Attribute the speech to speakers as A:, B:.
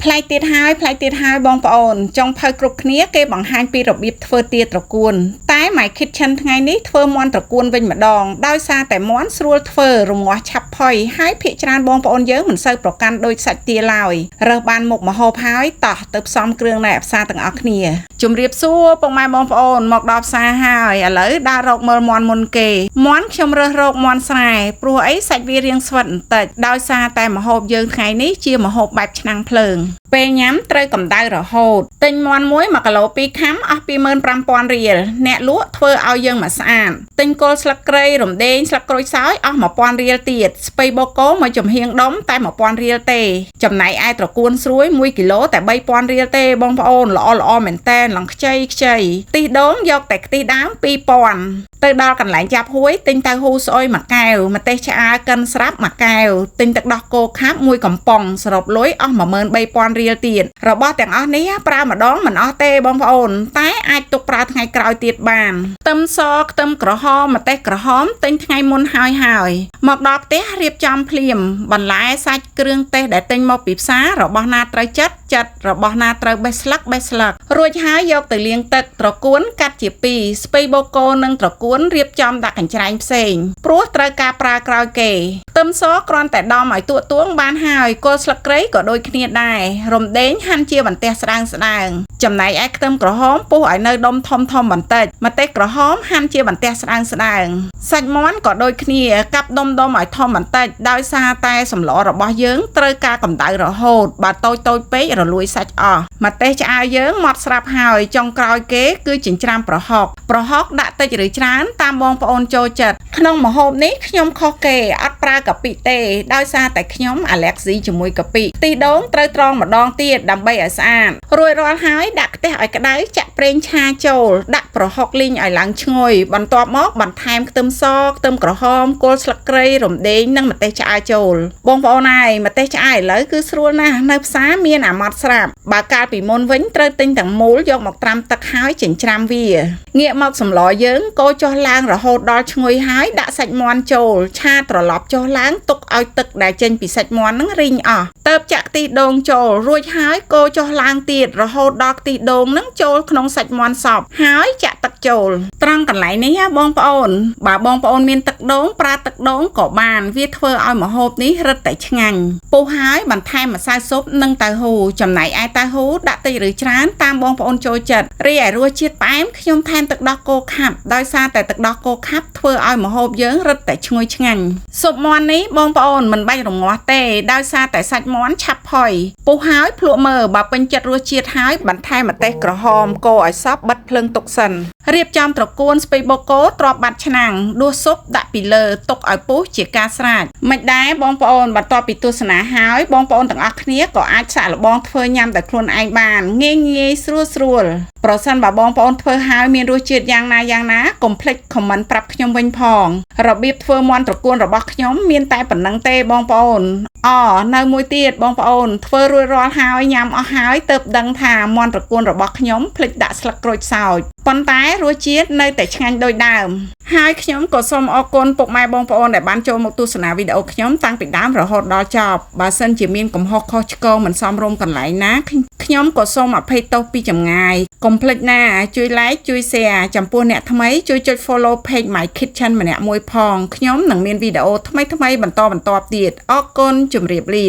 A: ផ្លែទៀតហើយបងប្អូនចុងភៅគ្រប់គ្នាគេបង្ហាញពីរបៀបធ្វើទាត្រកួនតែ My Kitchen ថ្ងៃនេះធ្វើមាន់ត្រកួនវិញម្ដងដោយសារតែមាន់ស្រួលធ្វើរងាស់ឆាប់ផុយហើយភាគច្រើនបងប្អូនយើងមិនសូវប្រកាន់ដូចសាច់ទាឡើយរើសបានមុខម្ហូបហើយតោះទៅផ្សំគ្រឿងនៅផ្សារទាំងអស់គ្នាជម្រាបសួរពុកម៉ែបងប្អូនមកដល់ផ្សារហើយឥឡូវដើររកមើលមាន់មុនគេមាន់ខ្ញុំរើសរកមាន់ស្រែព្រោះអីសាច់វារាងស្វិតបន្តិចដោយសារតែម្ហូបយើងថ្ងៃនេះជាម្ហូបបែបឆ្នាំងភ្លើងពេលញ៉ាំត្រូវកម្ដៅរហូតទិញមាន់មួយ1គីឡូ2ខាំអស់ 25,000 រៀលអ្នកលក់ធ្វើឲ្យយើងមកស្អាតទិញគល់ស្លឹកគ្រៃរំដេងស្លឹកក្រូចសើចអស់ 1,000 រៀលទៀតស្ពៃបូកូមួយចំហៀងដុំតែ 1,000 រៀលទេចំណែកឯត្រកួនស្រួយ1គីឡូតែ 3,000 រៀលទេបងប្អូនល្អមែនតែនឡើងខ្ចីខ្ទិះដូងយកតែខ្ទិះដើម 2,000 ទៅដល់កន្លែងចាប់ហួយទិញទៅហ៊ូស្អុយ1កែវម្ទេសឆ្អើរកិនស្រាប់1កែវទិញទឹកដោះគោខាប់1កំប៉ុងសរុបលុយអស់ 13,000 រៀលទៀតរបស់ទាំងអស់នេះប្រើម្ដងមិនអស់ទេបងប្អូនតែអាចទុកប្រើថ្ងៃក្រោយទៀតបានខ្ទឹមសខ្ទឹមក្រហមម្ទេសក្រហមទិញថ្ងៃមុនហើយមកដល់ផ្ទះរៀបចំភ្លាមបន្លែសាច់គ្រឿងទេសដែលទិញមកពីផ្សាររបស់ណាត្រូវចិត្តរបស់ណាត្រូវបេះស្លឹករួចហើយយកទៅលាងទឹកត្រកួនកាត់ជា2ស្ពៃបូកូនិងត្រកួនរៀបចំដាក់កញ្ច្រែងផ្សេងព្រោះត្រូវការប្រើក្រោយគេខ្ទឹមសគ្រាន់តែដំឲ្យទួងបានហើយគល់ស្លឹកគ្រៃក៏ដូចគ្នាដែររំដេងហាន់ជាបន្ទះស្ដើងចំណែកឯខ្ទឹមក្រហមពុះឲ្យនៅដុំធំបន្តិចម្ទេសក្រហមហាន់ជាបន្ទះស្ដើងសាច់មាន់ក៏ដូចគ្នាកាប់ដុំឲ្យធំបន្តិចដោយសារតែសម្លរបស់យើងត្រូវការកម្ដៅរហូតបើតូចពេករលួយសាច់អស់ម្ទេសឆ្អើរយើងម៉ត់ស្រាប់ហើយចុងក្រោយគេគឺចិញ្ច្រាំប្រហុកដាក់តិចឬច្រើនតាមបងប្អូនចូលចិត្តក្នុងម្ហូបនេះខ្ញុំខុសគេអត់ប្រើកាពិទេដោយសារតែខ្ញុំអាឡែកស៊ីជាមួយកាពិខ្ទិះដូងត្រូវត្រងម្ដងទៀតដើម្បីឲ្យស្អាតរួចរាល់ហើយដាក់ខ្ទះឲ្យក្ដៅចាក់ប្រេងឆាចូលដាក់ប្រហុកលីងឲ្យឡើងឈ្ងុយបន្ទាប់មកបន្ថែមខ្ទឹមសខ្ទឹមក្រហមគល់ស្លឹកគ្រៃរំដេងនិងម្ទេសឆ្អើរចូលបងប្អូនហើយម្ទេសឆ្អើរឥឡូវគឺស្រួលណាស់នៅផ្សារមានអាម៉ត់ស្រាប់បើកាលពីមុនវិញត្រូវទិញទាំងមូលយកមកត្រាំទឹកហើយចិញ្ច្រាំវាងាកមកសម្លយើងកូរចុះឡើងរហូតដល់ឈ្ងុយហើយដាក់សាច់មាន់ចូលឆាត្រឡប់ចុះឡើងទុកឲ្យទឹកដែលចេញពីសាច់មាន់នឹងរីងអស់ទើបចាក់ខ្ទិះដូងចូលរួចហើយកូរចុះឡើងទៀតរហូតដល់ខ្ទិះដូងនឹងចូលក្នុងសាច់មាន់សព្វហើយចាក់ទឹកចូលត្រង់កន្លែងនេះបងប្អូនបើបងប្អូនមានទឹកដូងប្រើទឹកដូងក៏បានវាធ្វើឲ្យម្ហូបនេះរឹតតែឆ្ងាញ់ពុះហើយបន្ថែមម្សៅស៊ុបនិងតៅហ៊ូចំណែកឯតៅហ៊ូដាក់តិចឬច្រើនតាមបងប្អូនចូលចិត្តរីឯរសជាតិផ្អែមខ្ញុំថែមទឹកដោះគោខាប់ដោយសារតែទឹកដោះគោខាប់ធ្វើឲ្យម្ហូបយើងរឹតតែឈ្ងុយឆ្ងាញ់ស៊ុបមាន់នេះបងប្អូនមិនបាច់រងាស់ទេដោយសារតែសាច់មាន់ឆាប់ផុយពុះហើយភ្លក់មើលបើពេញចិត្តរសជាតិហើយបន្ថែមម្ទេសក្រហមកូរឲ្យសព្វបិទភ្លើងទុកសិនរៀបចំត្រកួនស្ពៃបូកូទ្រាប់បាត់ឆ្នាំងដួសស៊ុបដាក់ពីលើទុកឲ្យពុះជាការស្រេចមិនដែរបងប្អូនបន្ទាប់ពីទស្សនាហើយបងប្អូនទាំងអស់គ្នាក៏អាចសាកល្បងធ្វើញ៉ាំដោយខ្លួនឯងបានងាយស្រួលប្រសិនបើបងប្អូនធ្វើហើយមានរសជាតិយ៉ាងណាកុំភ្លេចខមមិនប្រាប់ខ្ញុំវិញផងរបៀបធ្វើមាន់ត្រកួនរបស់ខ្ញុំមានតែប៉ុណ្្នឹងទេបងប្អូននៅមួយទៀតបងប្អូនធ្វើរួចរាល់ហើយញ៉ាំអស់ហើយទើបដឹងថាមាន់ត្រកួនរបស់ខ្ញុំភ្លេចដាក់ស្លឹកក្រូចសើចប៉ុន្តែរសជាតិនៅតែឆ្ងាញ់ដូចដើមហើយខ្ញុំក៏សូមអរគុណពុកម៉ែបងប្អូនដែលបានចូលមកទស្សនាវីដេអូខ្ញុំតាំងពីដើមរហូតដល់ចប់បើសិនជាមានកំហុសខុសឆ្គងមិនសមរម្យកន្លែងណាខ្ញុំក៏សូមអភ័យទោសពីចម្ងាយកុំភ្លេចណាជួយ like ជួយ share ចំពោះអ្នកថ្មីជួយចុច follow page My Kitchen ម្នាក់មួយផងខ្ញុំនឹងមានវីដេអូថ្មីបន្តទៀតអរគុណជម្រាបលា